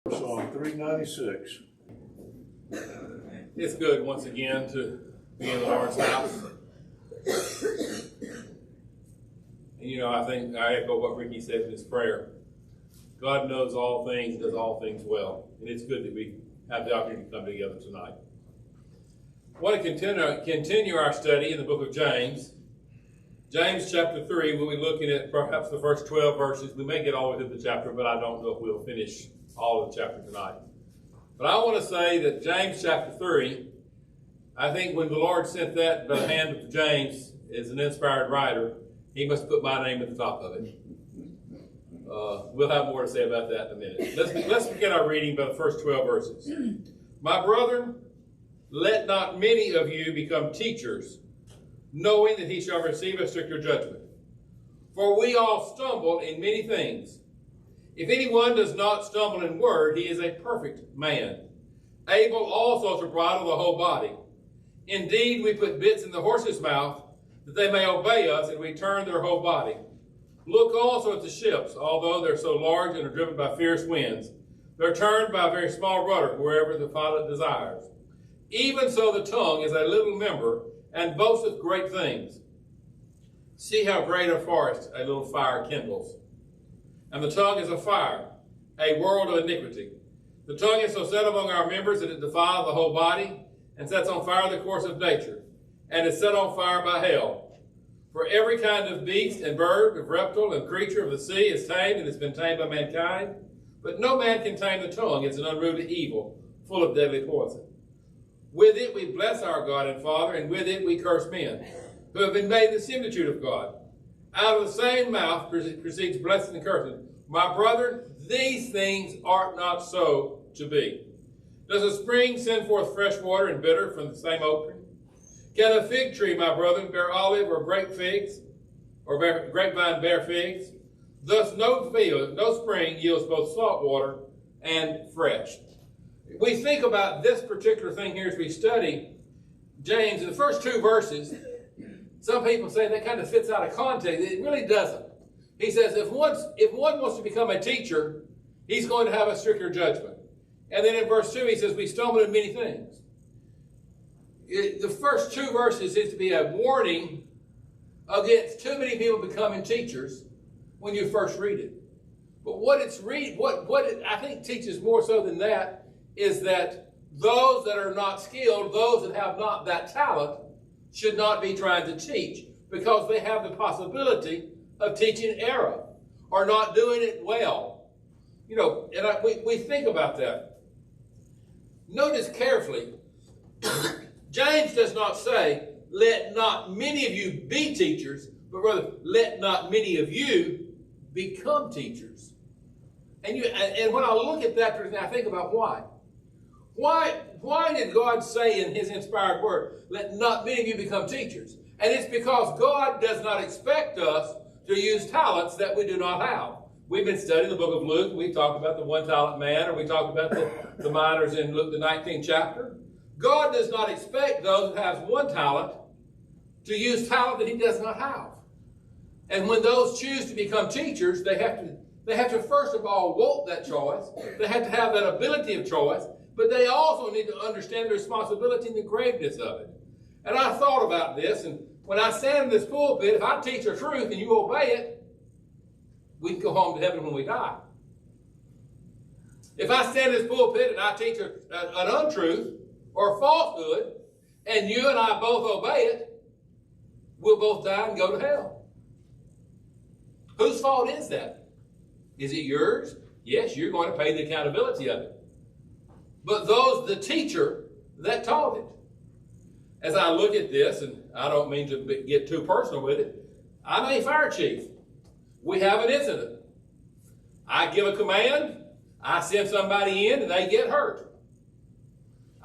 Psalm 396. It's good once again to be in the Lord's house. And I think I echo what Ricky said in his prayer. God knows all things, does all things well. And it's good that we have the opportunity to come together tonight. I want to continue our study in the book of James. James chapter 3, we'll be looking at perhaps the first 12 verses. We may get all the way through the chapter, but I don't know if we'll finish all of the chapter tonight. But I want to say that James chapter 3, I think when the Lord sent that by the hand of James as an inspired writer, he must put my name at the top of it. We'll have more to say about that in a minute. Let's begin our reading by the first 12 verses. My brethren, let not many of you become teachers, knowing that he shall receive a stricter judgment. For we all stumble in many things. If anyone does not stumble in word, he is a perfect man, able also to bridle the whole body. Indeed, we put bits in the horse's mouth, that they may obey us, and we turn their whole body. Look also at the ships, although they're so large and are driven by fierce winds. They're turned by a very small rudder wherever the pilot desires. Even so the tongue is a little member, and boasteth great things. See how great a forest a little fire kindles. And the tongue is a fire, a world of iniquity. The tongue is so set among our members that it defiles the whole body, and sets on fire the course of nature, and is set on fire by hell. For every kind of beast and bird, of reptile and creature of the sea is tamed, and has been tamed by mankind. But no man can tame the tongue. It's an unruly evil, full of deadly poison. With it we bless our God and Father, and with it we curse men, who have been made the similitude of God. Out of the same mouth proceeds blessing and cursing. My brethren, these things ought not so to be. Does a spring send forth fresh water and bitter from the same opening? Can a fig tree, my brethren, bear olive or grape figs, or grapevine bear figs? Thus no spring yields both salt water and fresh. We think about this particular thing here as we study James. In the first two verses, some people say that kind of fits out of context. It really doesn't. He says if one wants to become a teacher, he's going to have a stricter judgment. And then in verse 2 he says we stumble in many things. The first two verses seems to be a warning against too many people becoming teachers when you first read it. But what it I think teaches more so than that is that those that are not skilled, those that have not that talent, should not be trying to teach, because they have the possibility of teaching error or not doing it well. We think about that. Notice carefully, James does not say, let not many of you be teachers, but rather, let not many of you become teachers. And when I look at that, I think about why. Why did God say in his inspired word, let not many of you become teachers? And it's because God does not expect us to use talents that we do not have. We've been studying the book of Luke. We talked about the one-talent man, or we talked about the miners in Luke, the 19th chapter. God does not expect those that have one talent to use talent that he does not have. And when those choose to become teachers, they have to first of all want that choice. They have to have that ability of choice. But they also need to understand the responsibility and the graveness of it. And I thought about this, and when I stand in this pulpit, if I teach the truth and you obey it, we can go home to heaven when we die. If I stand in this pulpit and I teach an untruth or a falsehood, and you and I both obey it, we'll both die and go to hell. Whose fault is that? Is it yours? Yes, you're going to pay the accountability of it. But the teacher that taught it. As I look at this, and I don't mean to get too personal with it, I'm a fire chief. We have an incident. I give a command, I send somebody in, and they get hurt.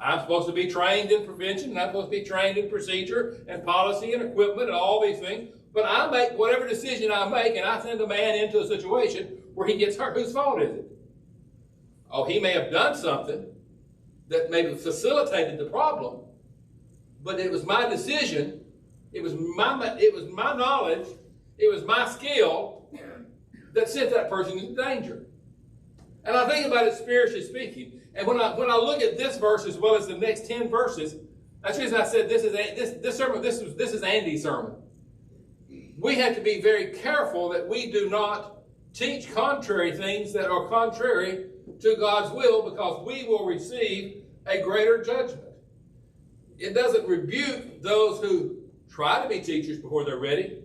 I'm supposed to be trained in prevention, and I'm supposed to be trained in procedure and policy and equipment and all these things. But I make whatever decision I make, and I send a man into a situation where he gets hurt. Whose fault is it? Oh, he may have done something that maybe facilitated the problem, but it was my decision, it was my knowledge, it was my skill that sent that person into danger. And I think about it spiritually speaking. And when I look at this verse as well as the next 10 verses, that's the reason I said this is Andy's sermon. We have to be very careful that we do not teach contrary things that are contrary to God's will, because we will receive a greater judgment. It doesn't rebuke those who try to be teachers before they're ready,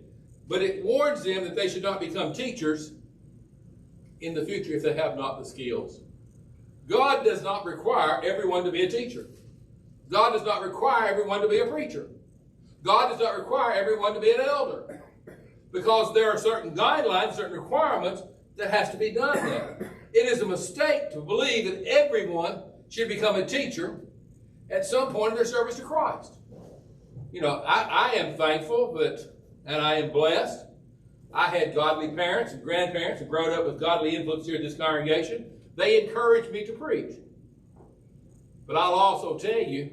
but it warns them that they should not become teachers in the future if they have not the skills. God does not require everyone to be a teacher. God does not require everyone to be a preacher. God does not require everyone to be an elder, because there are certain guidelines, certain requirements that has to be done there. It is a mistake to believe that everyone should become a teacher at some point in their service to Christ. You know, I am thankful and I am blessed. I had godly parents and grandparents and grown up with godly influence here in this congregation. They encouraged me to preach. But I'll also tell you,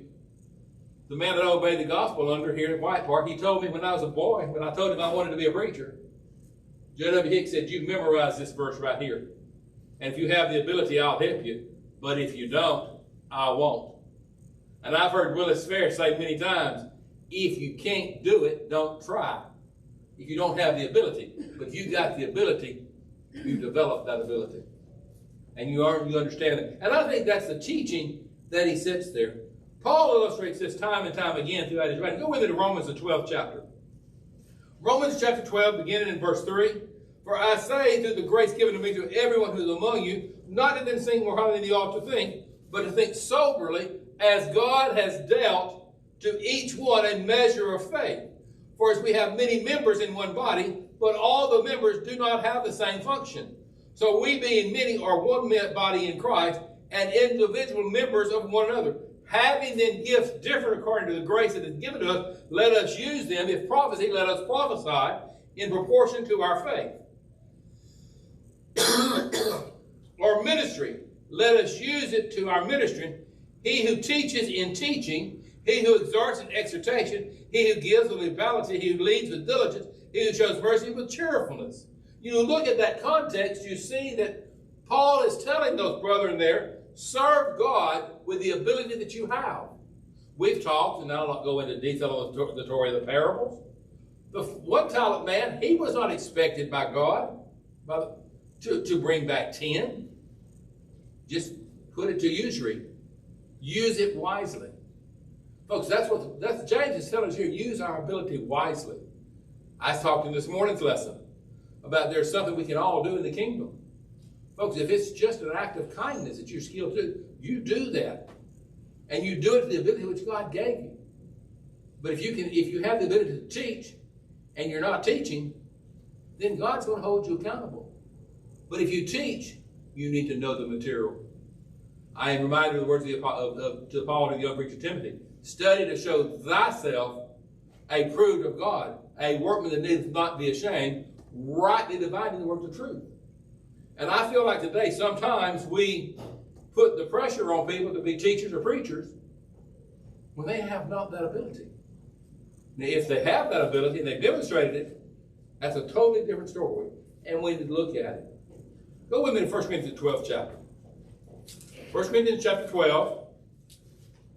the man that I obeyed the gospel under here in White Park, he told me when I was a boy, when I told him I wanted to be a preacher, J.W. Hicks said, "You memorize this verse right here. And if you have the ability, I'll help you. But if you don't, I won't." And I've heard Willis Fair say many times, if you can't do it, don't try. If you don't have the ability. But if you got the ability, you develop that ability. And you understand it. And I think that's the teaching that he sits there. Paul illustrates this time and time again throughout his writing. Go with me to Romans, the 12th chapter. Romans chapter 12, beginning in verse 3. "For I say, through the grace given to me to everyone who is among you, not to then think more highly than you ought to think, but to think soberly, as God has dealt to each one a measure of faith. For as we have many members in one body, but all the members do not have the same function. So we being many are one body in Christ, and individual members of one another. Having then gifts different according to the grace that is given to us, let us use them. If prophecy, let us prophesy in proportion to our faith. Or ministry, let us use it to our ministry. He who teaches in teaching, he who exhorts in exhortation, he who gives with liberality, he who leads with diligence, he who shows mercy with cheerfulness." You look at that context, you see that Paul is telling those brethren there, serve God with the ability that you have. We've talked, and I'll not go into detail on the story of the parables. The one-talent man, he was not expected by God to bring back 10. Just put it to usury. Use it wisely. Folks, that's James is telling us here, use our ability wisely. I was talking this morning's lesson about there's something we can all do in the kingdom. Folks, if it's just an act of kindness that you're skilled to, you do that. And you do it to the ability which God gave you. But if you have the ability to teach and you're not teaching, then God's going to hold you accountable. But if you teach, you need to know the material. I am reminded of the words to Paul to the young preacher Timothy. Study to show thyself approved of God, a workman that needeth not be ashamed, rightly dividing the words of truth. And I feel like today sometimes we put the pressure on people to be teachers or preachers when they have not that ability. Now, if they have that ability and they've demonstrated it, that's a totally different story, and we need to look at it. Go with me to 1 Corinthians 12th chapter. 1 Corinthians chapter 12,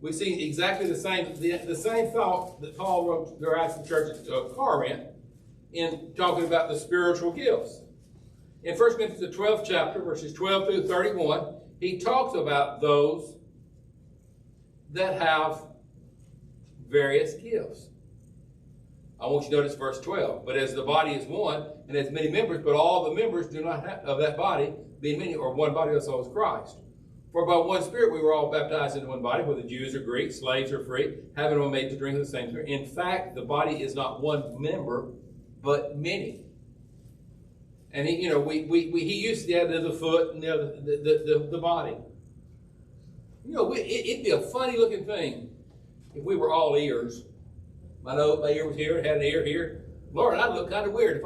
we see exactly the same thought that Paul wrote to the church at Corinth in talking about the spiritual gifts. In 1 Corinthians the 12th chapter, verses 12 through 31, he talks about those that have various gifts. I want you to notice verse 12. "But as the body is one, and has many members, but all the members do not have of that body, being many, or one body, also is Christ. For by one Spirit we were all baptized into one body, whether Jews or Greeks, slaves or free, having all made to drink of the same Spirit. In fact, the body is not one member, but many." And he used the idea of the foot and the body. It'd be a funny looking thing if we were all ears. My ear was here, it had an ear here. Lord, I'd look kind of weird if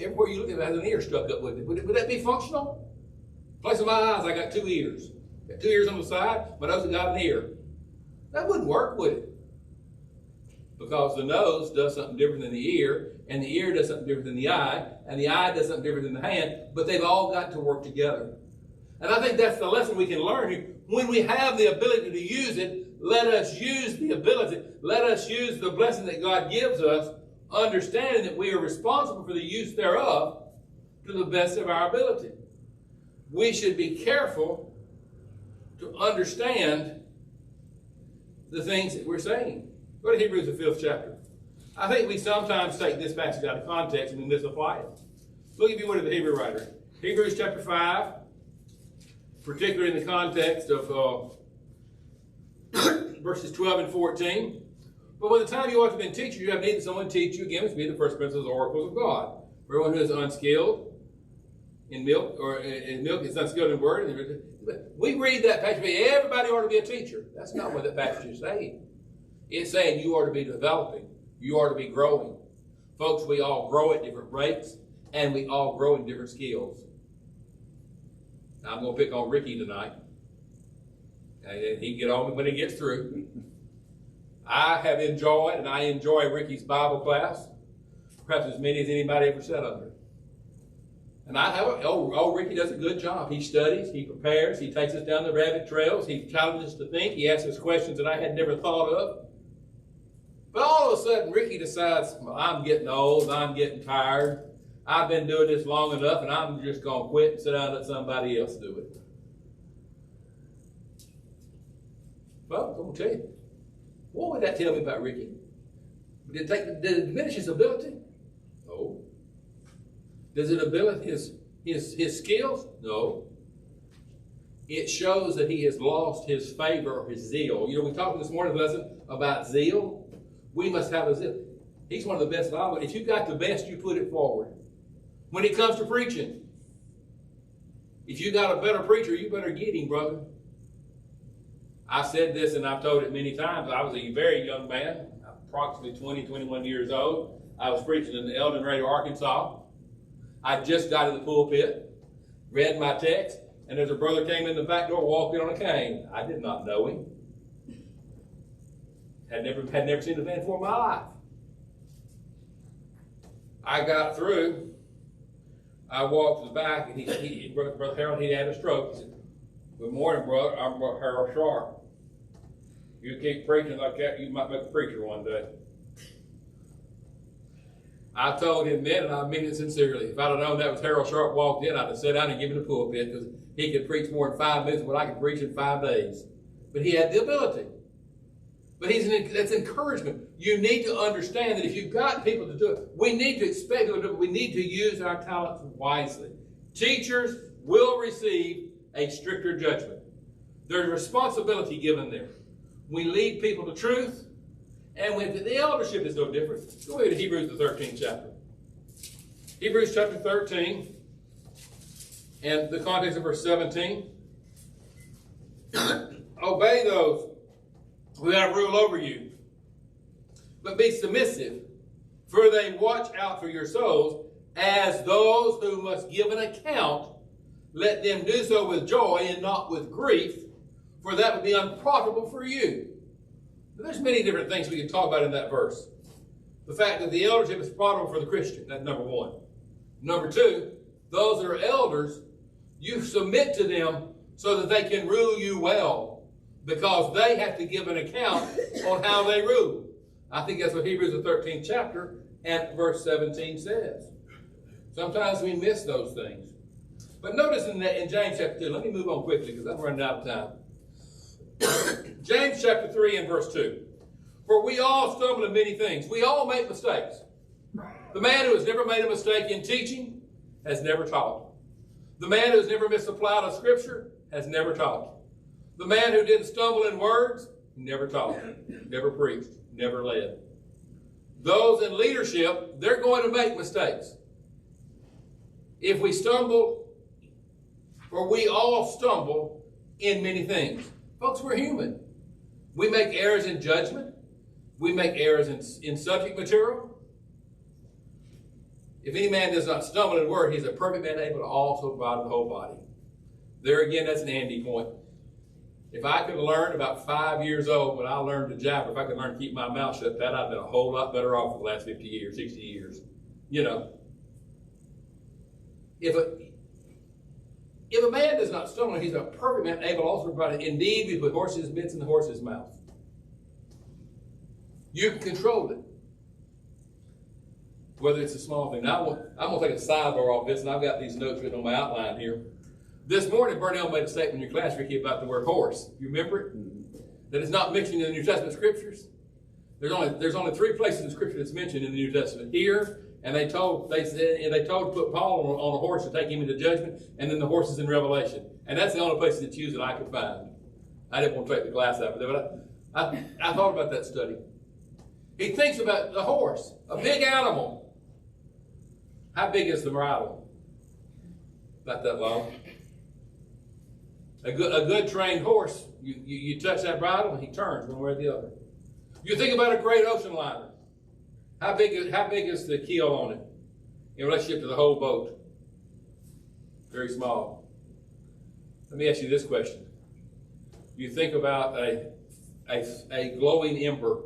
everywhere you look at it has an ear stuck up with it. Would that be functional? Place of my eyes, I got 2 ears. Got 2 ears on the side, my nose has got an ear. That wouldn't work, would it? Because the nose does something different than the ear, and the ear does something different than the eye, and the eye does something different than the hand, but they've all got to work together. And I think that's the lesson we can learn here. When we have the ability to use it, let us use the ability. Let us use the blessing that God gives us, understanding that we are responsible for the use thereof to the best of our ability. We should be careful to understand the things that we're saying. Go to Hebrews, the 5th chapter. I think we sometimes take this passage out of context and we misapply it. Look, if you would, at the Hebrew writer. Hebrews chapter 5, particularly in the context of verses 12 and 14. But by the time you ought to be a teacher, you have need that someone teach you again, to be the first principles of the oracles of God. For everyone who is unskilled in milk, or in milk is unskilled in word. We read that passage, everybody ought to be a teacher. That's not what that passage is saying. It's saying you ought to be developing. You ought to be growing. Folks, we all grow at different rates, and we all grow in different skills. Now, I'm going to pick on Ricky tonight. And he can get on me when he gets through. I have enjoyed, and I enjoy Ricky's Bible class, perhaps as many as anybody ever sat under. And Ricky does a good job. He studies, he prepares, he takes us down the rabbit trails, he challenges us to think, he asks us questions that I had never thought of. But all of a sudden, Ricky decides, well, I'm getting old, I'm getting tired, I've been doing this long enough, and I'm just going to quit and sit down and let somebody else do it. Well, I'm going to tell you. What would that tell me about Ricky? Did it diminish his ability? No. Does it diminish his skills? No. It shows that he has lost his favor or his zeal. You know, we talked this morning's lesson about zeal. We must have a zeal. He's one of the best Bible. If you got the best, you put it forward. When it comes to preaching, if you got a better preacher, you better get him, brother. I said this and I've told it many times. I was a very young man, approximately 20, 21 years old. I was preaching in Eldon Radio, Arkansas. I just got in the pulpit, read my text, and there's a brother came in the back door walking on a cane. I did not know him. Had never seen the man before in my life. I got through. I walked to the back, and Brother Harold, he had a stroke. He said, "Good morning, brother. I'm Harold Sharp. You keep preaching like that, you might make a preacher one day." I told him then, and I mean it sincerely, if I'd have known that was Harold Sharp walked in, I'd have sat down and given him the pulpit, because he could preach more in 5 minutes than what I could preach in 5 days. But he had the ability. But that's encouragement. You need to understand that if you've got people to do it, we need to expect people to do it. We need to use our talents wisely. Teachers will receive a stricter judgment. There's responsibility given there. We lead people to truth, and when the eldership is no different. Go ahead to Hebrews, the 13th chapter. Hebrews chapter 13, and the context of verse 17. Obey those who have rule over you, but be submissive, for they watch out for your souls as those who must give an account. Let them do so with joy and not with grief, for that would be unprofitable for you. Now, there's many different things we can talk about in that verse. The fact that the eldership is profitable for the Christian, that's number one. Number two, those that are elders, you submit to them so that they can rule you well, because they have to give an account on how they rule. I think that's what Hebrews, the 13th chapter and verse 17 says. Sometimes we miss those things. But notice in James chapter 2, let me move on quickly because I'm running out of time. James chapter 3 and verse 2. For we all stumble in many things. We all make mistakes. The man who has never made a mistake in teaching has never taught. The man who has never misapplied a scripture has never taught. The man who didn't stumble in words never taught, never preached, never led. Those in leadership, they're going to make mistakes. If we stumble, or we all stumble in many things. Folks, we're human. We make errors in judgment. We make errors in subject material. If any man does not stumble in word, he's a perfect man able to also provide the whole body. There again, that's an Andy point. If I could learn about 5 years old when I learned to jabber, if I could learn to keep my mouth shut, that I've been a whole lot better off for the last 50 years, 60 years. You know. If a man does not stumble, he's a perfect man, able also to provide it. Indeed, we put horses' bits in the horse's mouth. You can control it. Whether it's a small thing. Now, I'm going to take a sidebar off this, and I've got these notes written on my outline here. This morning, Burnell made a statement in your class, Ricky, about the word horse. You remember it? That it's not mentioned in the New Testament scriptures. There's only 3 places in the scripture that's mentioned in the New Testament. Here, and they told to put Paul on a horse to take him into judgment, and then the horses in Revelation. And that's the only place that's used that I could find. I didn't want to take the class out of it, but I thought about that study. He thinks about the horse, a big animal. How big is the bridle? Not that long. A good trained horse, you touch that bridle and he turns one way or the other. You think about a great ocean liner. How big is the keel on it in relationship to the whole boat? Very small. Let me ask you this question. You think about a glowing ember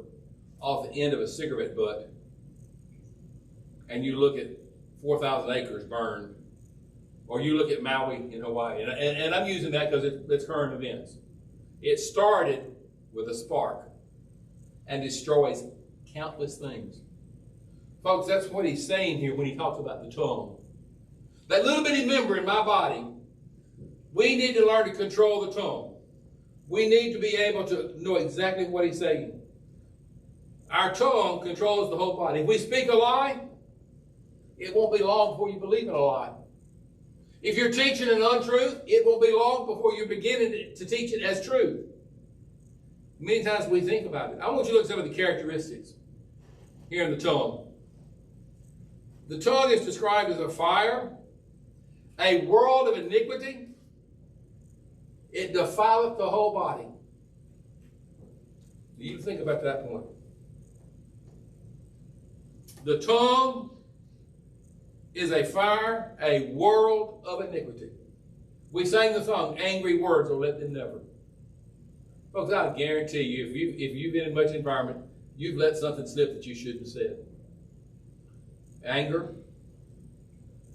off the end of a cigarette butt, and you look at 4,000 acres burned, or you look at Maui in Hawaii, and I'm using that because it's current events. It started with a spark and destroys countless things. Folks, that's what he's saying here when he talks about the tongue. That little bitty member in my body, we need to learn to control the tongue. We need to be able to know exactly what he's saying. Our tongue controls the whole body. If we speak a lie, it won't be long before you believe in a lie. If you're teaching an untruth, it won't be long before you're beginning to teach it as truth. Many times we think about it. I want you to look at some of the characteristics here in the tongue. The tongue is described as a fire, a world of iniquity. It defileth the whole body. You think about that point. The tongue is a fire, a world of iniquity. We sang the song, angry words will let them never. Folks, I guarantee you, if you've been in much environment, you've let something slip that you shouldn't have said. Anger,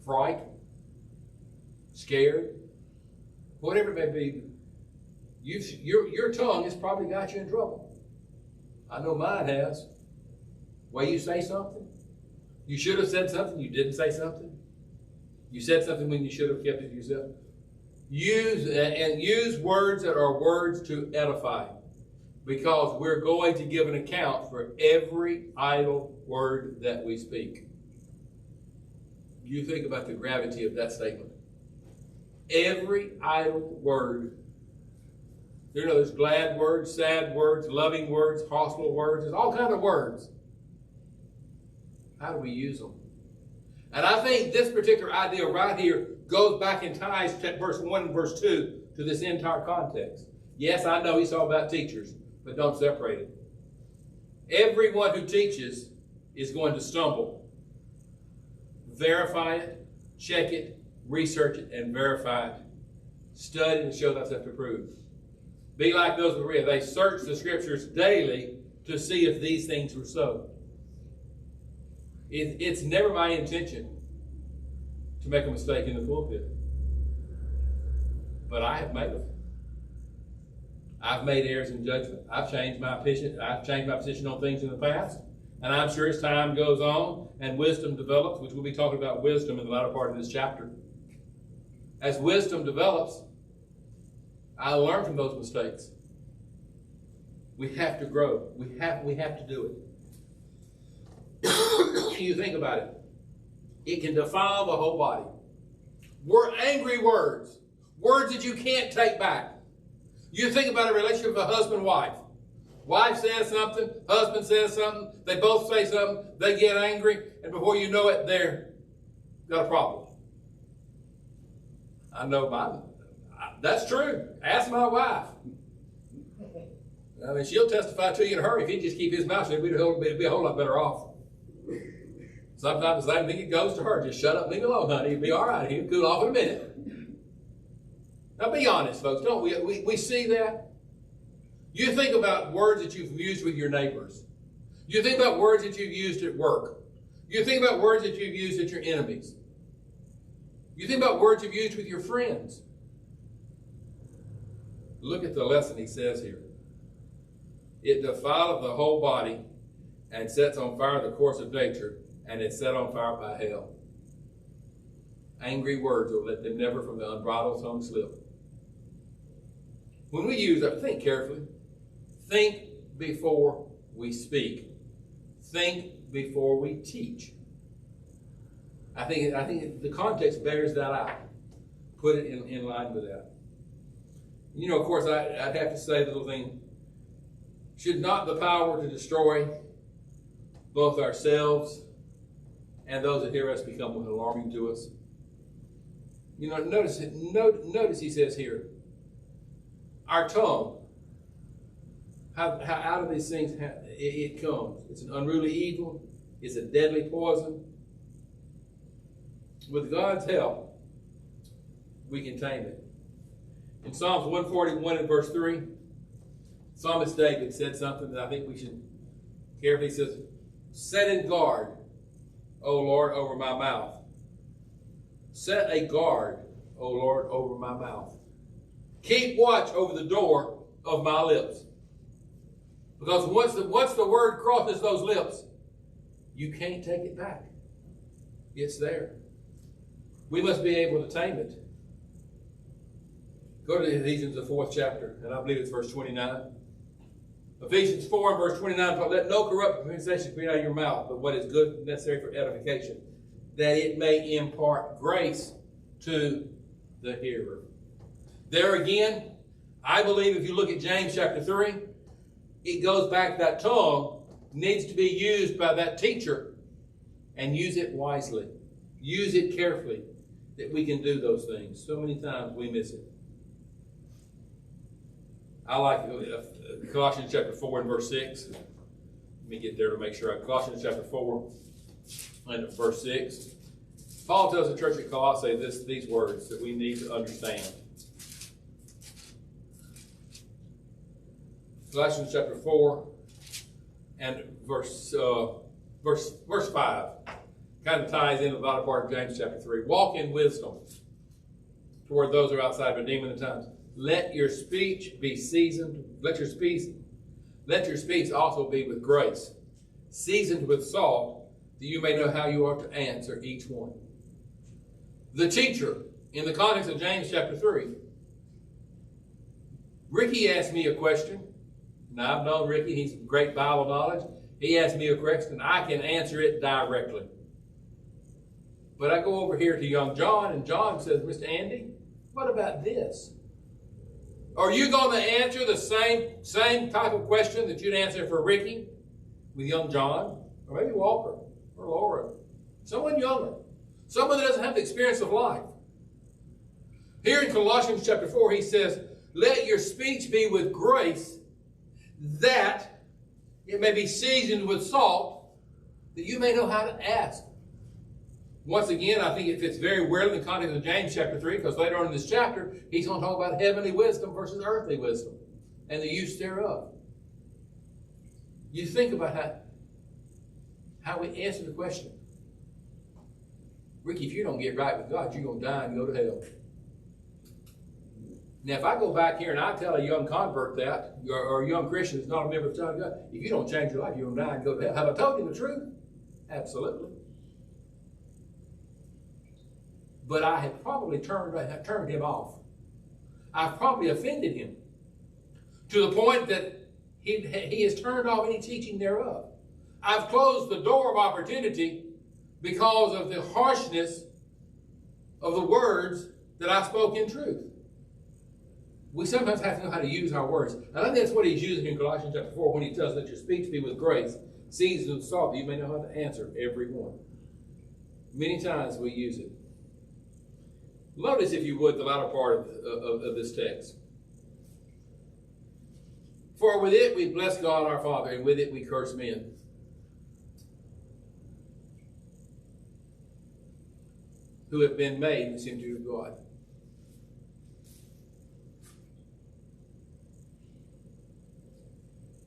fright, scared, whatever it may be, your tongue has probably got you in trouble. I know mine has. Way you say something, you should have said something, you didn't say something. You said something when you should have kept it to yourself. Use words that are words to edify, because we're going to give an account for every idle word that we speak. You think about the gravity of that statement. Every idle word. There's glad words, sad words, loving words, hostile words. There's all kinds of words. How do we use them? And I think this particular idea right here goes back and ties verse 1 and verse 2 to this entire context. Yes, I know he's talking about teachers, but don't separate it. Everyone who teaches is going to stumble. Verify it, check it, research it, and verify it. Study and show thyself approved. Be like those who read. They search the scriptures daily to see if these things were so. It's never my intention to make a mistake in the pulpit. But I have made them. I've made errors in judgment. I've changed my position on things in the past. And I'm sure as time goes on and wisdom develops, which we'll be talking about wisdom in the latter part of this chapter. As wisdom develops, I learn from those mistakes. We have to grow. We have to do it. You think about it. It can defile the whole body. Angry words. Words that you can't take back. You think about a relationship of a husband-wife. Wife says something, husband says something, they both say something, they get angry, and before you know it, they're got a problem. I know that's true. Ask my wife. I mean, she'll testify to you in a hurry. If he'd just keep his mouth shut, we'd be a whole lot better off. Sometimes the same thing it goes to her. Just shut up, leave me alone, honey. You'll be all right. He'll cool off in a minute. Now, be honest, folks. Don't we see that? You think about words that you've used with your neighbors. You think about words that you've used at work. You think about words that you've used at your enemies. You think about words you've used with your friends. Look at the lesson he says here. It defileth the whole body and sets on fire the course of nature, and is set on fire by hell. Angry words will let them never from the unbridled tongue slip. When we use that, think carefully. Think before we speak. Think before we teach. I think the context bears that out. Put it in line with that. You know, of course, I'd have to say the little thing. Should not the power to destroy both ourselves and those that hear us become alarming to us? You know, notice he says here, our tongue, how out of these things it comes. It's an unruly evil. It's a deadly poison. With God's help, we can tame it. In Psalms 141 and verse 3, Psalmist David said something that I think we should carefully. He says, set in guard, O Lord, over my mouth. Set a guard, O Lord, over my mouth. Keep watch over the door of my lips. Because once the word crosses those lips, you can't take it back. It's there. We must be able to tame it. Go to Ephesians, the 4th chapter, and I believe it's verse 29. Ephesians 4 and verse 29, let no corrupt conversation be out of your mouth, but what is good and necessary for edification, that it may impart grace to the hearer. There again, I believe if you look at James chapter 3, it goes back that tongue needs to be used by that teacher, and use it wisely. Use it carefully, that we can do those things. So many times we miss it. I like Colossians chapter 4 and verse 6. Let me get there to make sure. Colossians chapter 4 and verse 6. Paul tells the church at Colossae these words that we need to understand. Colossians chapter 4 and verse 5 kind of ties in with the latter part of James chapter 3. Walk in wisdom toward those who are outside, redeeming the times. Let your speech be seasoned. Let your speech also be with grace, seasoned with salt, that you may know how you ought to answer each one. The teacher, in the context of James chapter 3, Ricky asked me a question. Now, I've known Ricky. He's great Bible knowledge. He asked me a question. I can answer it directly. But I go over here to young John, and John says, Mr. Andy, what about this? Are you going to answer the same type of question that you'd answer for Ricky with young John? Or maybe Walker or Laura? Someone younger. Someone that doesn't have the experience of life. Here in Colossians chapter 4, he says, let your speech be with grace, that it may be seasoned with salt, that you may know how to ask. Once again, I think it fits very well in the context of James chapter 3, because later on in this chapter, he's going to talk about heavenly wisdom versus earthly wisdom and the use thereof. You think about how we answer the question. Ricky, if you don't get right with God, you're going to die and go to hell. Now, if I go back here and I tell a young convert that, or a young Christian who's not a member of the Son of God, if you don't change your life, you're going to die and go to hell. Have I told you the truth? Absolutely. But I have probably turned him off. I've probably offended him to the point that he has turned off any teaching thereof. I've closed the door of opportunity because of the harshness of the words that I spoke in truth. We sometimes have to know how to use our words. And I think that's what he's using in Colossians chapter 4 when he tells us, let your speech be with grace, seasoned with salt, that you may know how to answer every one. Many times we use it. Notice, if you would, the latter part of this text. For with it we bless God our Father, and with it we curse men. Who have been made in the similitude of God.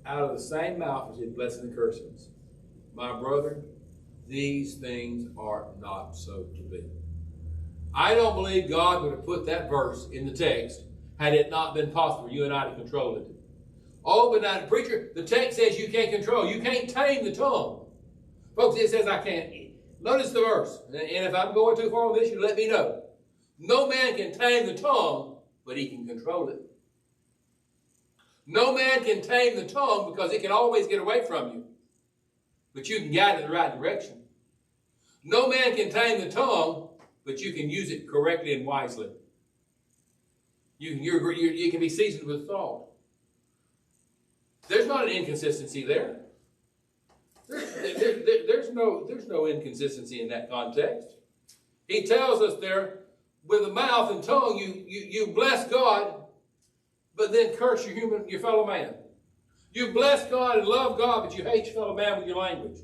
Out of the same mouth is his blessings and cursings. My brother, these things are not so to be. I don't believe God would have put that verse in the text had it not been possible for you and I to control it. Oh, but now, preacher, the text says you can't control. You can't tame the tongue. Folks, it says I can't. Notice the verse. And if I'm going too far on this, you let me know. No man can tame the tongue, but he can control it. No man can tame the tongue because it can always get away from you. But you can guide it in the right direction. No man can tame the tongue, but you can use it correctly and wisely. You can be seasoned with salt. There's not an inconsistency there. There's no inconsistency in that context. He tells us there, with the mouth and tongue, you bless God, but then curse your fellow man. You bless God and love God, but you hate your fellow man with your language.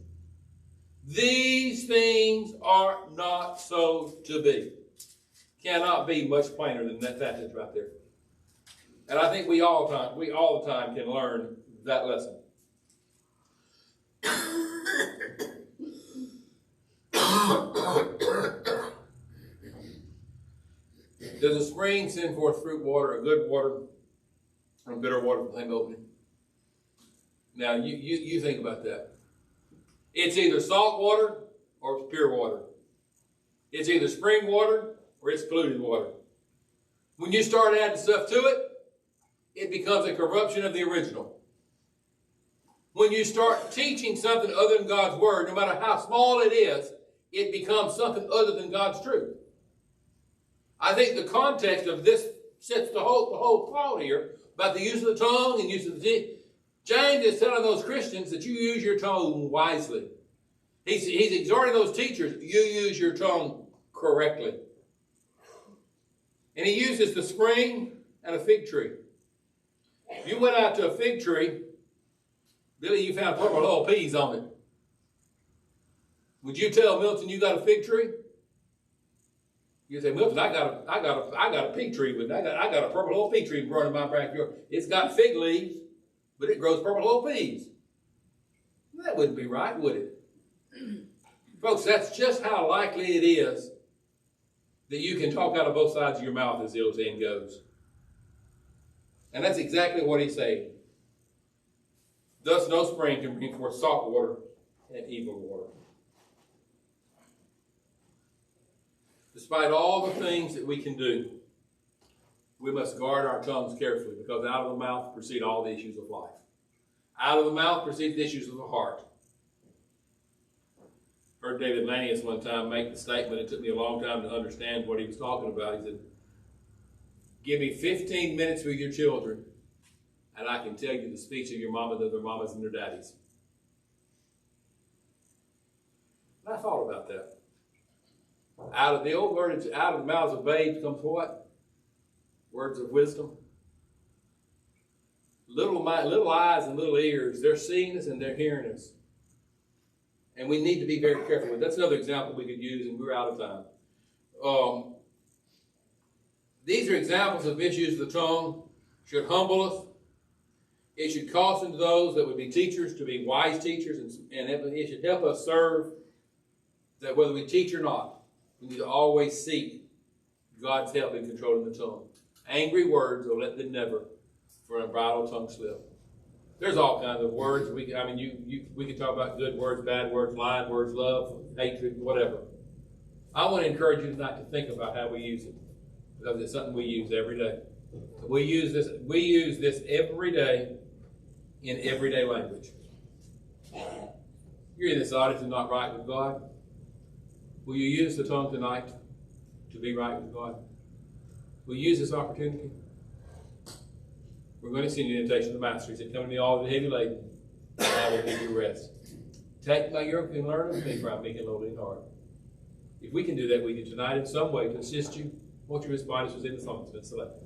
These things are not so to be. Cannot be much plainer than that passage right there. And I think we all the time can learn that lesson. Does a spring send forth fruit water, a good water, or bitter water from the same opening? Now, you think about that. It's either salt water or it's pure water. It's either spring water or it's polluted water. When you start adding stuff to it, it becomes a corruption of the original. When you start teaching something other than God's word, no matter how small it is, it becomes something other than God's truth. I think the context of this sets the whole thought here about the use of the tongue and use of the teeth. James is telling those Christians that you use your tongue wisely. He's exhorting those teachers, you use your tongue correctly. And he uses the spring and a fig tree. If you went out to a fig tree, Billy, you found purple little peas on it. Would you tell Milton you got a fig tree? You say, Milton, I got a fig tree with I got a purple little fig tree growing in my backyard. It's got fig leaves, but it grows purple little peas. That wouldn't be right, would it? Folks, that's just how likely it is that you can talk out of both sides of your mouth, as the old saying goes. And that's exactly what he's saying. Thus no spring can bring forth salt water and evil water. Despite all the things that we can do, we must guard our tongues carefully, because out of the mouth proceed all the issues of life. Out of the mouth proceed the issues of the heart. I heard David Lanius one time make the statement. It took me a long time to understand what he was talking about. He said, give me 15 minutes with your children, and I can tell you the speech of your mama, their mamas, and their daddies. And I thought about that. Out of the old word, out of the mouths of babes comes what? Words of wisdom. Little eyes and little ears, they're seeing us and they're hearing us. And we need to be very careful with it. That's another example we could use, and we're out of time. These are examples of issues of the tongue. Should humble us. It should caution those that would be teachers to be wise teachers, and it should help us serve, that whether we teach or not, we need to always seek God's help in controlling the tongue. Angry words, or let them never, for an unbridled tongue slip. There's all kinds of words. We could talk about good words, bad words, lying words, love, hatred, whatever. I want to encourage you tonight to think about how we use it, because it's something we use every day. We use this every day in everyday language. You're in this audience and not right with God. Will you use the tongue tonight to be right with God? Will you use this opportunity? We're going to send you an invitation to the Master. He said, come to me all the heavy laden, and I will give you rest. Take my yoke and learn of me, for I'm meek and lowly in heart. If we can do that with you tonight in some way to assist you, won't you respond as was in the song that's been selected?